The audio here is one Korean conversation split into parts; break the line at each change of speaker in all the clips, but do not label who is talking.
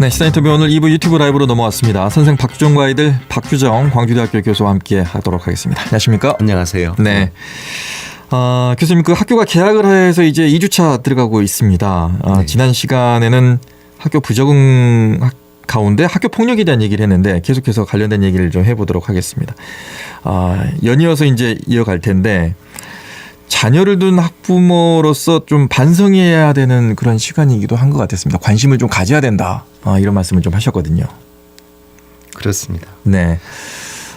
네, 시사 인터뷰 오늘 2부 유튜브 라이브로 넘어왔습니다. 선생 박주정과 아이들 박규정 광주대학교 교수와 함께 하도록 하겠습니다. 안녕하십니까?
안녕하세요.
네. 교수님, 그 학교가 개학을 해서 이제 2주차 들어가고 있습니다.
네.
지난 시간에는 학교 부적응 가운데 학교 폭력에 대한 얘기를 했는데 계속해서 관련된 얘기를 좀 해보도록 하겠습니다. 연이어서 이제 이어갈 텐데 자녀를 둔 학부모로서 좀 반성해야 되는 그런 시간이기도 한 것 같았습니다. 관심을 좀 가져야 된다. 이런 말씀을 좀 하셨거든요.
그렇습니다.
네.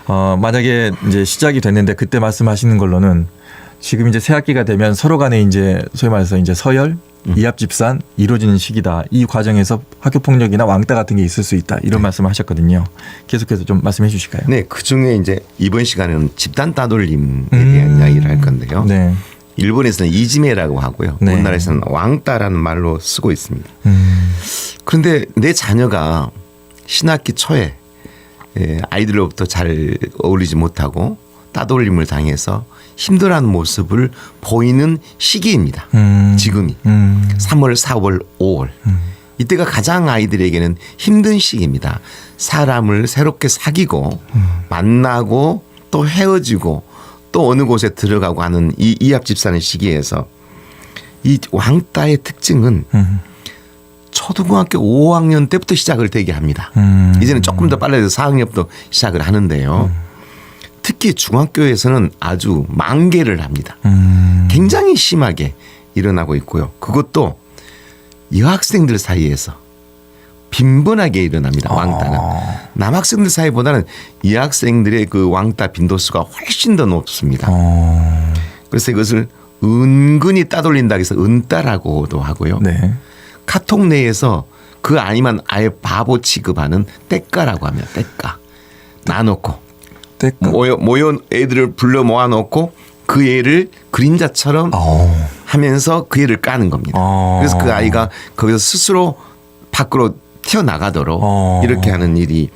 만약에 이제 시작이 됐는데 그때 말씀하시는 걸로는 지금 이제 새 학기가 되면 서로 간에 이제 소위 말해서 이제 서열, 이합집산 이루어지는 시기다. 이 과정에서 학교 폭력이나 왕따 같은 게 있을 수 있다. 이런 말씀을 하셨거든요. 계속해서 좀 말씀해 주실까요?
네, 그 중에 이제 이번 시간에는 집단 따돌림에 대한 이야기를 할 건데요.
네.
일본에서는 이지메라고 하고요.
네.
우리나라에서는 왕따라는 말로 쓰고 있습니다. 그런데 내 자녀가 신학기 초에 아이들로부터 잘 어울리지 못하고 따돌림을 당해서 힘들어하는 모습을 보이는 시기입니다. 지금이 3월, 4월, 5월 이때가 가장 아이들에게는 힘든 시기입니다. 사람을 새롭게 사귀고 만나고 또 헤어지고 또 어느 곳에 들어가고 하는 이 이합집산의 시기에서 이 왕따의 특징은 초등학교 5학년 때부터 시작을 되게 합니다. 이제는 조금 더 빨라서 4학년부터 시작을 하는데요. 특히 중학교에서는 아주 만개를 합니다. 굉장히 심하게 일어나고 있고요. 그것도 여학생들 사이에서 빈번하게 일어납니다. 왕따는. 남학생들 사이보다는 여학생들의 그 왕따 빈도수가 훨씬 더 높습니다. 그래서 이것을 은근히 따돌린다고 해서 은따라고도 하고요.
네.
카톡 내에서 그 아니면 아예 바보 취급하는 떼까라고 합니다. 떼까. 나놓고. 모여 애들을 불러 모아놓고 그 애를 그림자처럼 하면서 그 애를 까는 겁니다. 그래서 그 아이가 거기서 스스로 밖으로 튀어나가도록 이렇게 하는 일이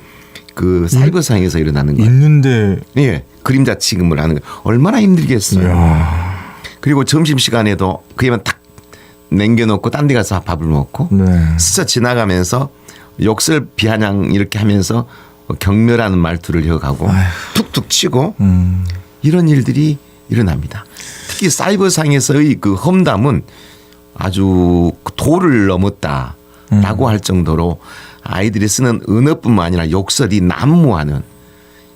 그 사이버상에서 일어나는 거예요.
있는데
예, 그림자 취급을 하는 거예요. 얼마나 힘들겠어요. 그리고 점심시간에도 그 애만 딱 남겨놓고 딴 데 가서 밥을 먹고 스쳐 지나가면서 욕설 비아냥 이렇게 하면서 경멸하는 말투를 이어가고 툭툭 치고 이런 일들이 일어납니다. 특히 사이버상에서의 그 험담은 아주 도를 넘었다라고 할 정도로 아이들이 쓰는 언어뿐만 아니라 욕설이 난무하는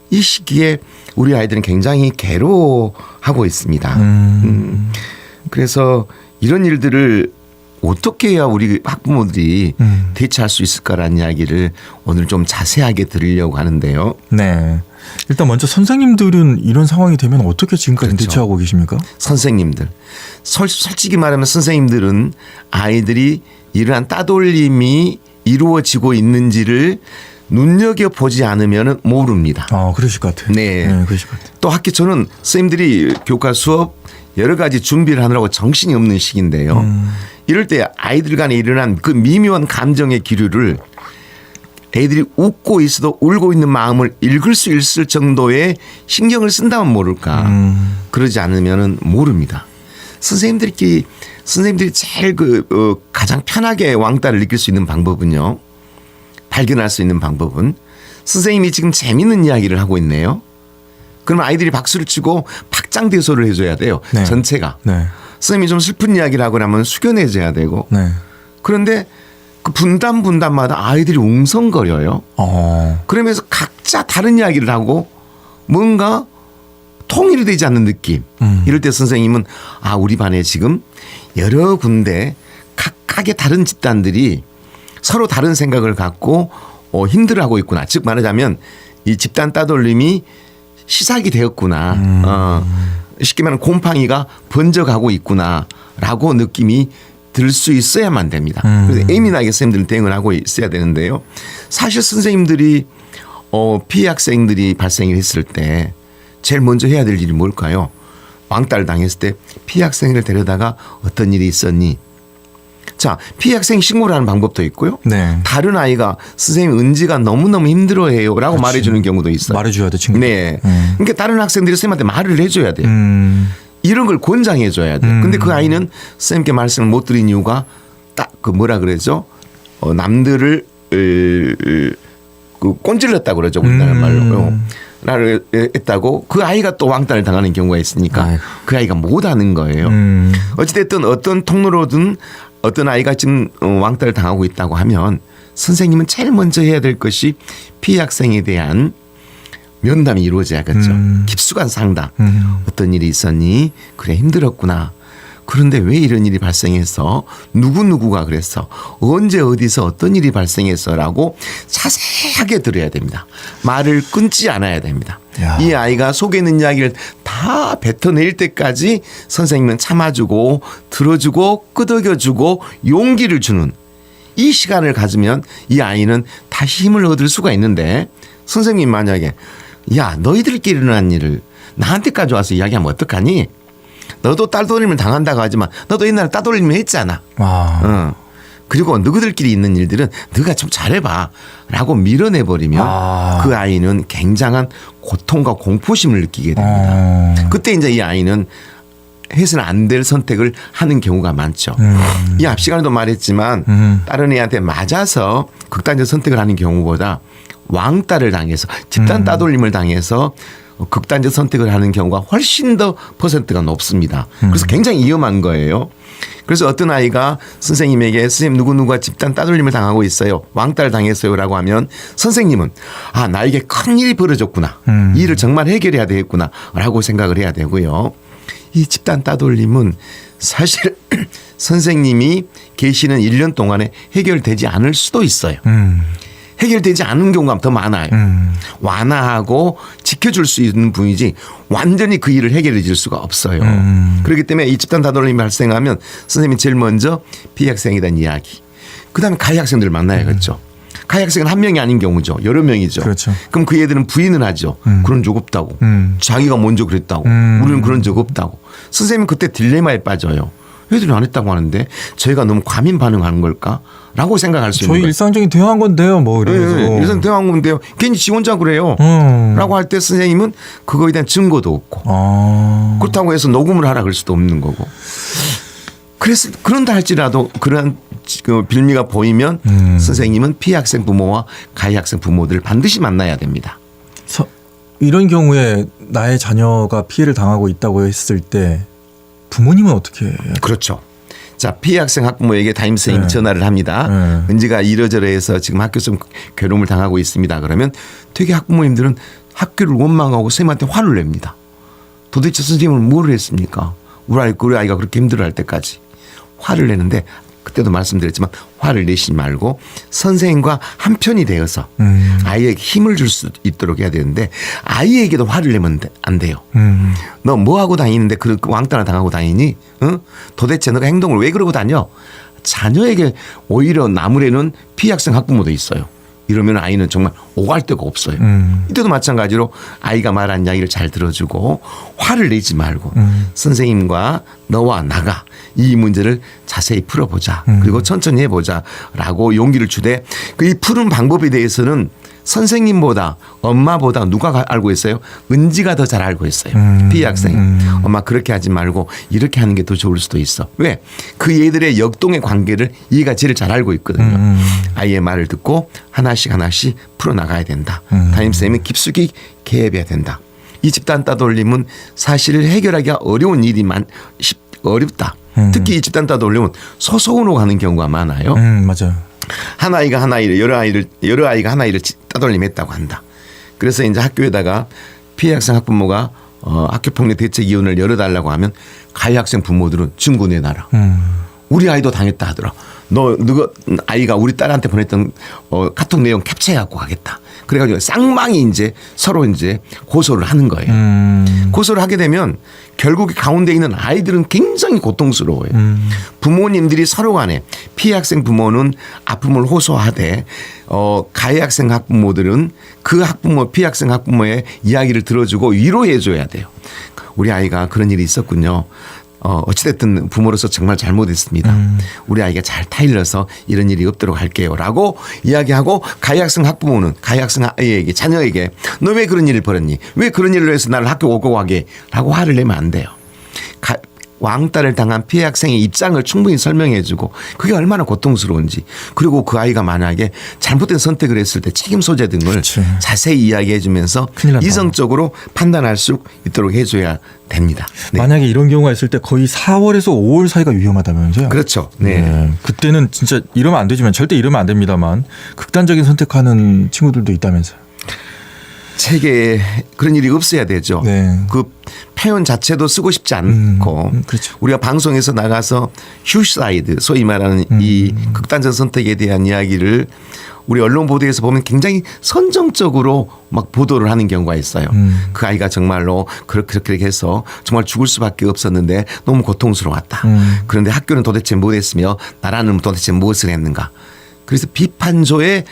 이 시기에 우리 아이들은 굉장히 괴로워하고 있습니다. 그래서 이런 일들을 어떻게 해야 우리 학부모들이 대처할 수 있을까라는 이야기를 오늘 좀 자세하게 들으려고 하는데요.
네. 일단 먼저 선생님들은 이런 상황이 되면 어떻게 지금까지
그렇죠.
대처하고 계십니까?
선생님들. 솔직히 말하면 선생님들은 아이들이 이러한 따돌림이 이루어지고 있는지를 눈여겨보지 않으면 모릅니다.
그러실 것 같아요.
네.
그러실 것 같아요.
또 학기 초는 선생님들이 교과 수업 여러 가지 준비를 하느라고 정신이 없는 시기인데요. 이럴 때 아이들 간에 일어난 그 미묘한 감정의 기류를 애들이 웃고 있어도 울고 있는 마음을 읽을 수 있을 정도의 신경을 쓴다면 모를까. 그러지 않으면 모릅니다. 선생님들이 제일 가장 편하게 왕따를 느낄 수 있는 방법은요. 발견할 수 있는 방법은 선생님이 지금 재밌는 이야기를 하고 있네요. 그러면 아이들이 박수를 치고 박장대소를 해줘야 돼요.
네.
전체가.
네.
선생님이 좀 슬픈 이야기를 하고 나면 숙연해져야 되고.
네.
그런데 그 분단마다 아이들이 웅성거려요. 그러면서 각자 다른 이야기를 하고 뭔가 통일이 되지 않는 느낌. 이럴 때 선생님은 우리 반에 지금 여러 군데 각각의 다른 집단들이 서로 다른 생각을 갖고 힘들어하고 있구나. 즉 말하자면 이 집단 따돌림이 시작이 되었구나. 쉽게 말하면 곰팡이가 번져가고 있구나라고 느낌이 들 수 있어야만 됩니다. 그래서 예민하게 선생님들은 대응을 하고 있어야 되는데요. 사실 선생님들이 피해 학생들이 발생을 했을 때 제일 먼저 해야 될 일이 뭘까요? 왕따를 당했을 때 피해 학생을 데려다가 어떤 일이 있었니? 자, 피해 학생 신고를 하는 방법도 있고요.
네.
다른 아이가 선생님 은지가 너무너무 힘들어해요 라고 말해주는 경우도 있어요.
말해줘야 돼, 친구.
네. 그러니까 다른 학생들이 선생님한테 말을 해줘야 돼요. 이런 걸 권장해줘야 돼요. 근데 그 아이는 선생님께 말씀을 못 드린 이유가 딱 그 뭐라 그러죠? 남들을 그 꼰질렀다고 그러죠. 우리나라 말로. 나를 했다고 그 아이가 또 왕따를 당하는 경우가 있으니까
아이고.
그 아이가 못하는 거예요. 어찌됐든 어떤 통로로든 어떤 아이가 지금 왕따를 당하고 있다고 하면 선생님은 제일 먼저 해야 될 것이 피해 학생에 대한 면담이 이루어져야겠죠. 깊숙한 상담. 어떤 일이 있었니? 그래 힘들었구나. 그런데 왜 이런 일이 발생했어? 누구누구가 그랬어? 언제 어디서 어떤 일이 발생했어라고 자세하게 들어야 됩니다. 말을 끊지 않아야 됩니다.
야.
이 아이가 속에 있는 이야기를 다 뱉어낼 때까지 선생님은 참아주고 들어주고 끄덕여주고 용기를 주는 이 시간을 가지면 이 아이는 다시 힘을 얻을 수가 있는데 선생님 만약에 야 너희들끼리 일어난 일을 나한테까지 와서 이야기하면 어떡하니? 너도 따돌림을 당한다고 하지만 너도 옛날에 따돌림을 했잖아. 그리고 너희들끼리 있는 일들은 너가 좀 잘해봐 라고 밀어내버리면 그 아이는 굉장한 고통과 공포심을 느끼게 됩니다. 그때 이제 이 아이는 해서는 안 될 선택을 하는 경우가 많죠. 이 앞 시간에도 말했지만 다른 애한테 맞아서 극단적 선택을 하는 경우보다 왕따를 당해서 집단 따돌림을 당해서 극단적 선택을 하는 경우가 훨씬 더 퍼센트가 높습니다. 그래서 굉장히 위험한 거예요. 그래서 어떤 아이가 선생님에게 선생님 누구누구가 집단 따돌림을 당하고 있어요. 왕따를 당했어요 라고 하면 선생님은 아 나에게 큰 일이 벌어졌구나. 이 일을 정말 해결해야 되겠구나 라고 생각을 해야 되고요. 이 집단 따돌림은 사실 선생님이 계시는 1년 동안에 해결되지 않을 수도 있어요. 해결되지 않은 경우가 더 많아요. 완화하고 지켜줄 수 있는 분이지 완전히 그 일을 해결해 줄 수가 없어요. 그렇기 때문에 이 집단 따돌림이 발생하면 선생님이 제일 먼저 피해 학생에 대한 이야기. 그다음에 가해 학생들을 만나야겠죠. 가해 학생은 한 명이 아닌 경우죠. 여러 명이죠.
그렇죠.
그럼 그 애들은 부인을 하죠. 그런 적 없다고. 자기가 먼저 그랬다고. 우리는 그런 적 없다고. 선생님은 그때 딜레마에 빠져요. 애들이 안 했다고 하는데 저희가 너무 과민 반응하는 걸까? 라고 생각할 수 있는
저희
거예요.
일상적인 대화한 건데요. 뭐 이러면서.
네, 일상 대화한 건데요. 괜히 지 혼자 그래요. 라고 할 때 선생님은 그거에 대한 증거도 없고 그렇다고 해서 녹음을 하라 그럴 수도 없는 거고. 그래서 그런다 할지라도 그러한 그 빌미가 보이면 선생님은 피해 학생 부모와 가해 학생 부모들을 반드시 만나야 됩니다.
이런 경우에 나의 자녀가 피해를 당하고 있다고 했을 때 부모님은 어떻게 해요?
그렇죠. 자, 피해 학생 학부모에게 담임선생님이 전화를 합니다. 은지가 이러저러해서 지금 학교 좀 괴로움을 당하고 있습니다. 그러면 되게 학부모님들은 학교를 원망하고 선생님한테 화를 냅니다. 도대체 선생님은 뭘 했습니까? 우리 아이가 그렇게 힘들어할 때까지 화를 내는데 그때도 말씀드렸지만 화를 내시지 말고 선생님과 한편이 되어서 아이에게 힘을 줄 수 있도록 해야 되는데 아이에게도 화를 내면 안 돼요. 너 뭐 하고 다니는데 그 왕따를 당하고 다니니? 응? 도대체 너가 행동을 왜 그러고 다녀? 자녀에게 오히려 나무래는 피해 학생 학부모도 있어요. 이러면 아이는 정말 오갈 데가 없어요. 이때도 마찬가지로 아이가 말한 이야기를 잘 들어주고 화를 내지 말고 선생님과 너와 나가 이 문제를 자세히 풀어보자. 그리고 천천히 해보자 라고 용기를 주되 그 이 푸는 방법에 대해서는 선생님보다 엄마보다 누가 알고 있어요? 은지가 더 잘 알고 있어요. 피해 학생이. 엄마 그렇게 하지 말고 이렇게 하는 게 더 좋을 수도 있어. 왜? 그 얘들의 역동의 관계를 얘가 제일 잘 알고 있거든요. 아이의 말을 듣고 하나씩 풀어나가야 된다. 담임선생님이 깊숙이 개입해야 된다. 이 집단 따돌림은 사실 해결하기가 어려운 일이만 어렵다. 특히 이 집단 따돌림은 소소으로 가는 경우가 많아요.
맞아요.
한 아이가 여러 아이가 한 아이를 따돌림했다고 한다. 그래서 이제 학교에다가 피해 학생 학부모가 학교 폭력 대책위원회를 열어달라고 하면 가해 학생 부모들은 증거 내놔라. 우리 아이도 당했다 하더라. 누가 아이가 우리 딸한테 보냈던 카톡 내용 캡처해갖고 가겠다. 그래가지고 쌍방이 이제 서로 이제 고소를 하는 거예요. 고소를 하게 되면 결국 가운데 있는 아이들은 굉장히 고통스러워요. 부모님들이 서로 간에 피해 학생 부모는 아픔을 호소하되 가해 학생 학부모들은 그 학부모 피해 학생 학부모의 이야기를 들어주고 위로해 줘야 돼요. 우리 아이가 그런 일이 있었군요. 어찌됐든 부모로서 정말 잘못했습니다. 우리 아이가 잘 타일러서 이런 일이 없도록 할게요. 라고 이야기하고 가해 학생 학부모는 가해 학생 아이에게 자녀에게 너 왜 그런 일을 벌였니? 왜 그런 일로 해서 나를 학교 오고 가게? 라고 화를 내면 안 돼요. 왕따를 당한 피해 학생의 입장을 충분히 설명해주고 그게 얼마나 고통스러운지 그리고 그 아이가 만약에 잘못된 선택을 했을 때 책임 소재 등을
그렇지.
자세히 이야기해주면서
큰일 난다.
이성적으로 판단할 수 있도록 해줘야 됩니다. 네.
만약에 이런 경우가 있을 때 거의 4월에서 5월 사이가 위험하다면서요?
그렇죠. 네.
그때는 진짜 이러면 안 되지만 절대 이러면 안 됩니다만 극단적인 선택하는 친구들도 있다면서요.
책에 그런 일이 없어야 되죠.
네.
그 표현 자체도 쓰고 싶지 않고
그렇죠.
우리가 방송에서 나가서 휴사이드 소위 말하는 이 극단적 선택에 대한 이야기를 우리 언론 보도에서 보면 굉장히 선정적으로 막 보도를 하는 경우가 있어요. 그 아이가 정말로 그렇게 해서 정말 죽을 수밖에 없었는데 너무 고통스러웠다. 그런데 학교는 도대체 뭐 했으며 나라는 도대체 무엇을 했는가. 그래서 비판조의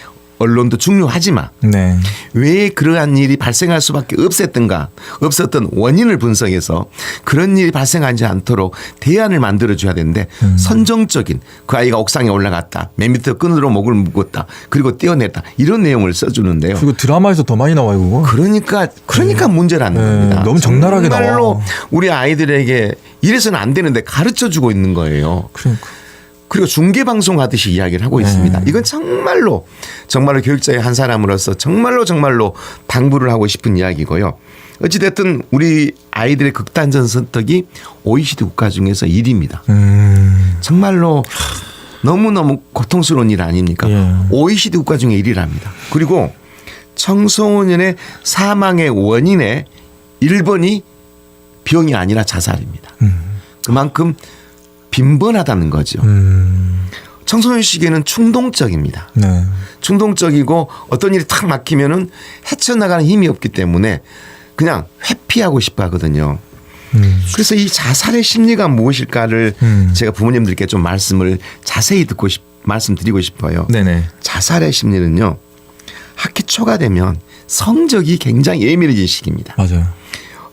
언론도 중요하지만
네.
왜 그러한 일이 발생할 수밖에 없었던 원인을 분석해서 그런 일이 발생하지 않도록 대안을 만들어줘야 되는데 선정적인 그 아이가 옥상에 올라갔다. 맨 밑에 끈으로 목을 묶었다. 그리고 떼어냈다. 이런 내용을 써주는데요.
그리고 드라마에서 더 많이 나와요, 그거.
그러니까 문제라는 겁니다.
너무 적나라하게
정말로
나와.
우리 아이들에게 이래서는 안 되는데 가르쳐주고 있는 거예요.
그러니까.
그리고 중계방송 하듯이 이야기를 하고 있습니다. 이건 정말로 교육자의 한 사람으로서 정말로 당부를 하고 싶은 이야기고요. 어찌됐든 우리 아이들의 극단적 선택이 OECD 국가 중에서 1위입니다. 정말로 너무너무 고통스러운 일 아닙니까?
예.
OECD 국가 중에 1위랍니다. 그리고 청소년의 사망의 원인의 1번이 병이 아니라 자살입니다. 그만큼 빈번하다는 거죠. 청소년 시기에는 충동적입니다.
네.
충동적이고 어떤 일이 탁 막히면은 헤쳐나가는 힘이 없기 때문에 그냥 회피하고 싶어 하거든요. 그래서 이 자살의 심리가 무엇일까를 제가 부모님들께 좀 말씀을 자세히 말씀드리고 싶어요.
네네.
자살의 심리는요. 학기 초가 되면 성적이 굉장히 예민해진 시기입니다.
맞아요.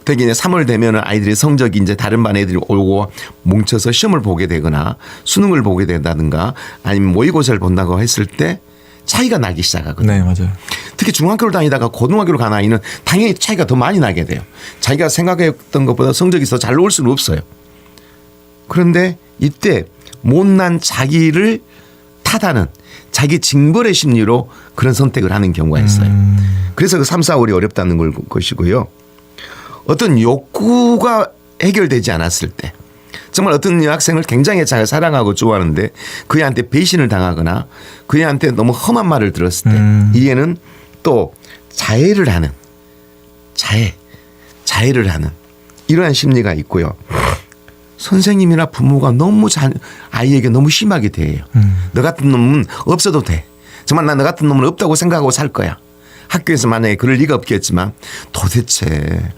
특히 이제 3월 되면은 아이들의 성적이 이제 다른 반 애들이 오고 뭉쳐서 시험을 보게 되거나 수능을 보게 된다든가 아니면 모의고사를 본다고 했을 때 차이가 나기 시작하거든요.
네, 맞아요.
특히 중학교를 다니다가 고등학교를 간 아이는 당연히 차이가 더 많이 나게 돼요. 자기가 생각했던 것보다 성적이 더 잘 나올 수는 없어요. 그런데 이때 못난 자기를 탓하는 자기 징벌의 심리로 그런 선택을 하는 경우가 있어요. 그래서 그 3, 4월이 어렵다는 것이고요. 어떤 욕구가 해결되지 않았을 때 정말 어떤 여학생을 굉장히 잘 사랑하고 좋아하는데 그애한테 배신을 당하거나 그애한테 너무 험한 말을 들었을 때 이에는 또 자해를 하는 자해를 하는 이러한 심리가 있고요. 선생님이나 부모가 너무 아이에게 너무 심하게 대해요. 너 같은 놈은 없어도 돼. 정말 나 너 같은 놈은 없다고 생각하고 살 거야. 학교에서 만약에 그럴 리가 없겠지만 도대체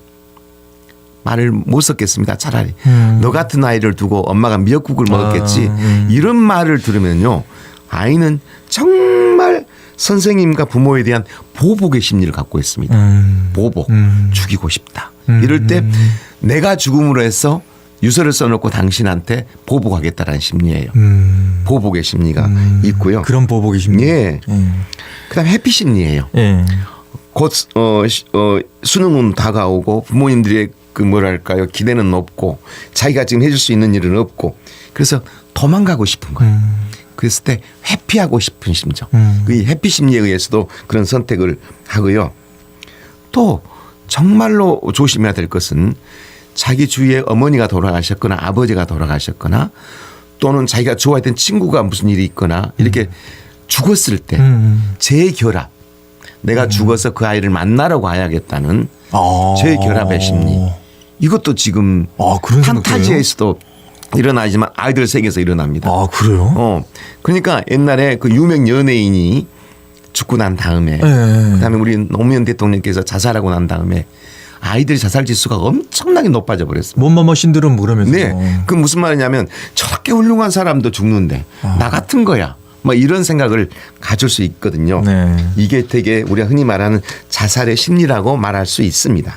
말을 못 썼겠습니다. 차라리 너 같은 아이를 두고 엄마가 미역국을 먹었겠지. 이런 말을 들으면요. 아이는 정말 선생님과 부모에 대한 보복의 심리를 갖고 있습니다. 보복. 죽이고 싶다. 이럴 때 내가 죽음으로 해서 유서를 써놓고 당신한테 보복하겠다라는 심리예요. 보복의 심리가 있고요.
그런 보복의 심리.
예. 그다음 회피 심리예요.
예.
곧 수능은 다가오고 부모님들의 그 뭐랄까요 기대는 없고 자기가 지금 해줄 수 있는 일은 없고 그래서 도망가고 싶은 거예요. 그랬을 때 회피하고 싶은 심정. 이 회피 심리에 의해서도 그런 선택을 하고요. 또 정말로 조심해야 될 것은 자기 주위에 어머니가 돌아가셨거나 아버지가 돌아가셨거나 또는 자기가 좋아했던 친구가 무슨 일이 있거나 이렇게 죽었을 때 재결합. 내가 죽어서 그 아이를 만나러 가야겠다는 재결합의 심리. 이것도 지금
그런
판타지에서도 일어나지만 아이들 세계에서 일어납니다.
아, 그래요?
그러니까 옛날에 그 유명 연예인이 죽고 난 다음에 그다음에 우리 노무현 대통령께서 자살하고 난 다음에 아이들의 자살 지수가 엄청나게 높아져 버렸습니다.
뭐뭐뭐 신드롬 그러면서.
네. 그 무슨 말이냐면 저렇게 훌륭한 사람도 죽는데 나 같은 거야. 뭐 이런 생각을 가질 수 있거든요.
네.
이게 되게 우리가 흔히 말하는 자살의 심리라고 말할 수 있습니다.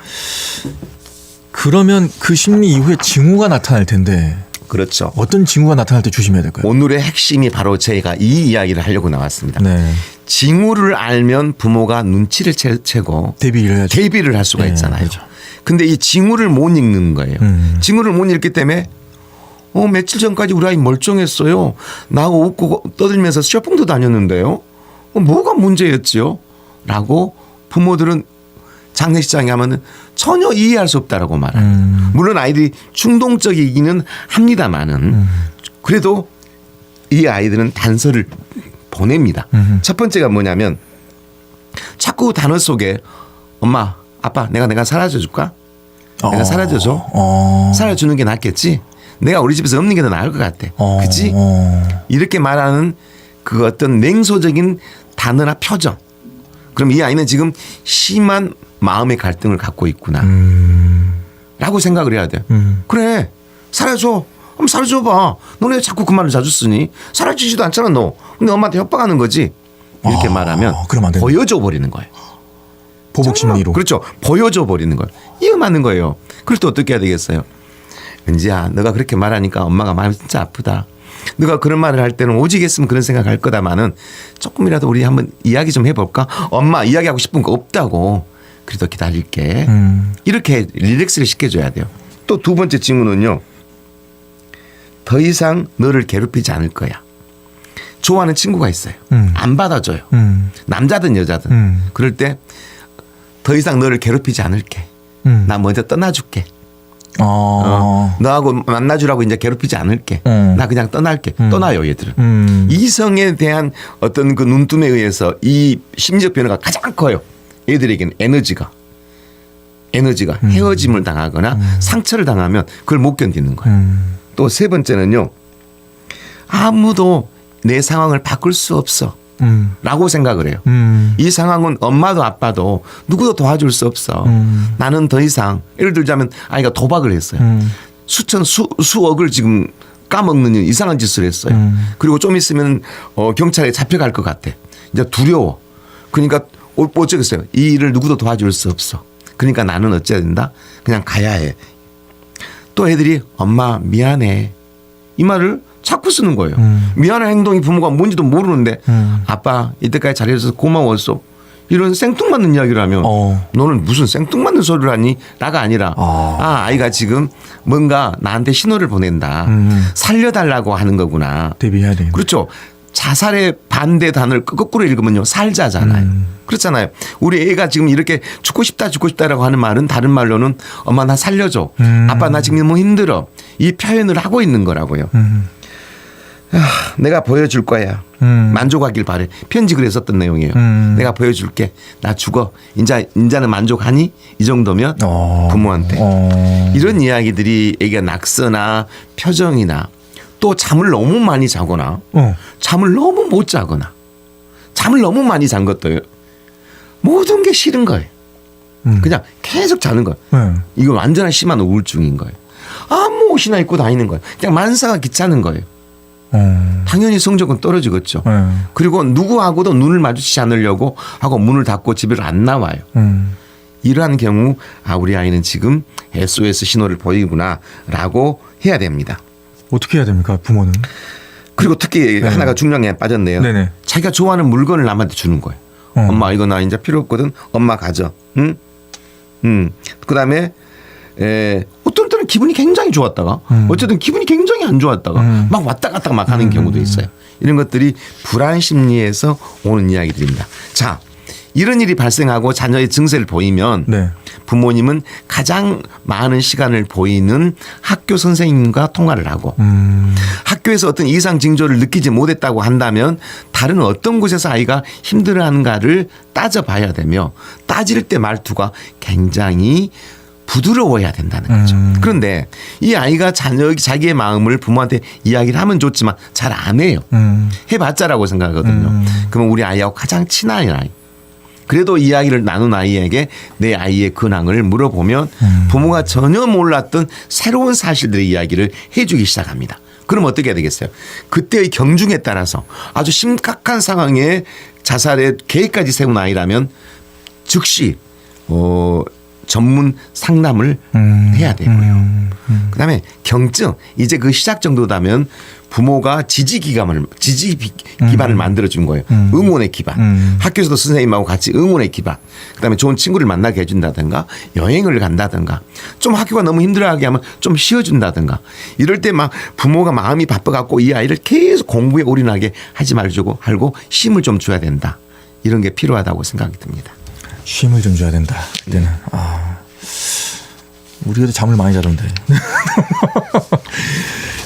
그러면 그 심리 이후에 징후가 나타날 텐데
그렇죠.
어떤 징후가 나타날 때 조심해야 될까요?
오늘의 핵심이 바로 제가 이 이야기를 하려고 나왔습니다.
네.
징후를 알면 부모가 눈치를 채고
대비를
할 수가
네,
있잖아요.
그렇죠.
근데 이 징후를 못 읽는 거예요. 징후를 못 읽기 때문에 며칠 전까지 우리 아이 멀쩡했어요. 나하고 웃고 떠들면서 쇼핑도 다녔는데요. 뭐가 문제였지요? 라고 부모들은 장례식장에 가면은 전혀 이해할 수 없다라고 말해요. 물론 아이들이 충동적이기는 합니다만은 그래도 이 아이들은 단서를 보냅니다. 첫 번째가 뭐냐면 자꾸 단어 속에 엄마, 아빠, 내가 사라져 줄까? 내가 사라져 줘. 사라져주는 게 낫겠지? 내가 우리 집에서 없는 게 더 나을 것 같아. 그치? 이렇게 말하는 그 어떤 냉소적인 단어나 표정. 그럼 이 아이는 지금 심한 마음의 갈등을 갖고 있구나. 라고 생각을 해야 돼. 그래, 사라져. 그럼 사라져봐. 너네 자꾸 그 말을 자주 쓰니? 사라지지도 않잖아, 너. 근데 엄마한테 협박하는 거지. 이렇게 말하면 보여줘 버리는 거예요.
보복 심리로.
그렇죠. 보여줘 버리는 거예요. 이거 맞는 거예요. 그럴 때 어떻게 해야 되겠어요? 은지야, 너가 그렇게 말하니까 엄마가 마음이 진짜 아프다. 너가 그런 말을 할 때는 오직 했으면 그런 생각할 거다마는 조금이라도 우리 한번 이야기 좀 해볼까? 엄마 이야기하고 싶은 거 없다고. 그래도 기다릴게. 이렇게 릴렉스를 시켜줘야 돼요. 또 두 번째 친구는요. 더 이상 너를 괴롭히지 않을 거야. 좋아하는 친구가 있어요. 안 받아줘요. 남자든 여자든. 그럴 때 더 이상 너를 괴롭히지 않을게. 나 먼저 떠나줄게. 너하고 만나주라고 이제 괴롭히지 않을게. 나 그냥 떠날게. 떠나요, 얘들은. 이성에 대한 어떤 그 눈뜸에 의해서 이 심리적 변화가 가장 커요. 얘들에게는 에너지가 헤어짐을 당하거나 상처를 당하면 그걸 못 견디는 거예요. 또 세 번째는요. 아무도 내 상황을 바꿀 수 없어. 라고 생각을 해요. 이 상황은 엄마도 아빠도 누구도 도와줄 수 없어. 나는 더 이상 예를 들자면 아이가 도박을 했어요. 수억을 지금 까먹는 이상한 짓을 했어요. 그리고 좀 있으면 경찰에 잡혀갈 것 같아. 이제 두려워. 그러니까 어쩌겠어요. 이 일을 누구도 도와줄 수 없어. 그러니까 나는 어째야 된다? 그냥 가야 해. 또 애들이 엄마 미안해. 이 말을 자꾸 쓰는 거예요. 미안한 행동이 부모가 뭔지도 모르는데 아빠 이때까지 잘해줘서 고마웠어. 이런 생뚱맞는 이야기를 하면 너는 무슨 생뚱맞는 소리를 하니? 나가 아니라 아이가 지금 뭔가 나한테 신호를 보낸다. 살려달라고 하는 거구나.
대비해야 되겠네.
그렇죠. 자살의 반대 단어를 거꾸로 읽으면요. 살자잖아요. 그렇잖아요. 우리 애가 지금 이렇게 죽고 싶다라고 하는 말은 다른 말로는 엄마 나 살려줘. 아빠 나 지금 너무 힘들어. 이 표현을 하고 있는 거라고요. 내가 보여줄 거야. 만족하길 바래. 편지 글에 썼던 내용이에요. 내가 보여줄게. 나 죽어. 인자는 만족하니? 이 정도면 부모한테. 이런 이야기들이 애가 낙서나 표정이나 또 잠을 너무 많이 자거나 잠을 너무 못 자거나 잠을 너무 많이 잔 것도 모든 게 싫은 거예요. 그냥 계속 자는 거예요. 이거 완전한 심한 우울증인 거예요. 아무 옷이나 입고 다니는 거예요. 그냥 만사가 귀찮은 거예요. 당연히 성적은 떨어지겠죠. 그리고 누구하고도 눈을 마주치지 않으려고 하고 문을 닫고 집을 안 나와요. 이러한 경우 우리 아이는 지금 SOS 신호를 보이구나라고 해야 됩니다.
어떻게 해야 됩니까, 부모는?
그리고 특히 하나가 중요한 게 빠졌네요.
네네.
자기가 좋아하는 물건을 남한테 주는 거예요. 엄마 이거 나 이제 필요 없거든. 엄마 가져. 응? 그다음에 어떤 때는 기분이 굉장히 좋았다가 어쨌든 기분이 굉장히 안 좋았다가 막 왔다 갔다 막 하는 경우도 있어요. 이런 것들이 불안 심리에서 오는 이야기들입니다. 자, 이런 일이 발생하고 자녀의 증세를 보이면 부모님은 가장 많은 시간을 보이는 학교 선생님과 통화를 하고 학교에서 어떤 이상 징조를 느끼지 못했다고 한다면 다른 어떤 곳에서 아이가 힘들어하는가를 따져봐야 되며 따질 때 말투가 굉장히 부드러워야 된다는 거죠. 그런데 이 아이가 자기의 마음을 부모한테 이야기를 하면 좋지만 잘 안 해요. 해봤자라고 생각하거든요. 그러면 우리 아이하고 가장 친한 아이. 그래도 이야기를 나눈 아이에게 내 아이의 근황을 물어보면 부모가 전혀 몰랐던 새로운 사실들의 이야기를 해주기 시작합니다. 그럼 어떻게 해야 되겠어요? 그때의 경중에 따라서 아주 심각한 상황에 자살의 계획까지 세운 아이라면 즉시 전문 상담을 해야 되고요. 그다음에 경증 이제 그 시작 정도다면 부모가 지지 기반을 만들어 준 거예요. 응원의 기반. 학교에서도 선생님하고 같이 응원의 기반. 그다음에 좋은 친구를 만나게 해준다든가 여행을 간다든가 좀 학교가 너무 힘들어하게 하면 좀 쉬어준다든가 이럴 때 막 부모가 마음이 바빠갖고 이 아이를 계속 공부에 올인하게 하지 말고 하고 쉼을 좀 줘야 된다. 이런 게 필요하다고 생각이 듭니다.
쉼을 좀 줘야 된다. 그때는 우리 애도 잠을 많이 자던데.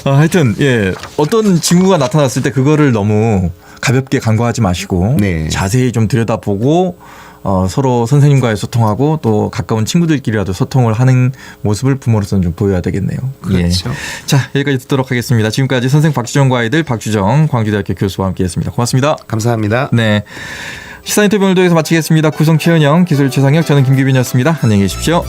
하여튼 예 어떤 징후가 나타났을 때 그거를 너무 가볍게 간과하지 마시고
네.
자세히 좀 들여다보고 서로 선생님과의 소통하고 또 가까운 친구들끼리라도 소통을 하는 모습을 부모로서는 좀 보여야 되겠네요.
그렇죠.
예. 자 여기까지 듣도록 하겠습니다. 지금까지 선생 박주정과 아이들 박주정 광주대학교 교수와 함께했습니다. 고맙습니다.
감사합니다.
네. 시사 인터뷰 오늘도 여기서 마치겠습니다. 구성 최은영, 기술 최상혁, 저는 김규빈이었습니다. 안녕히 계십시오.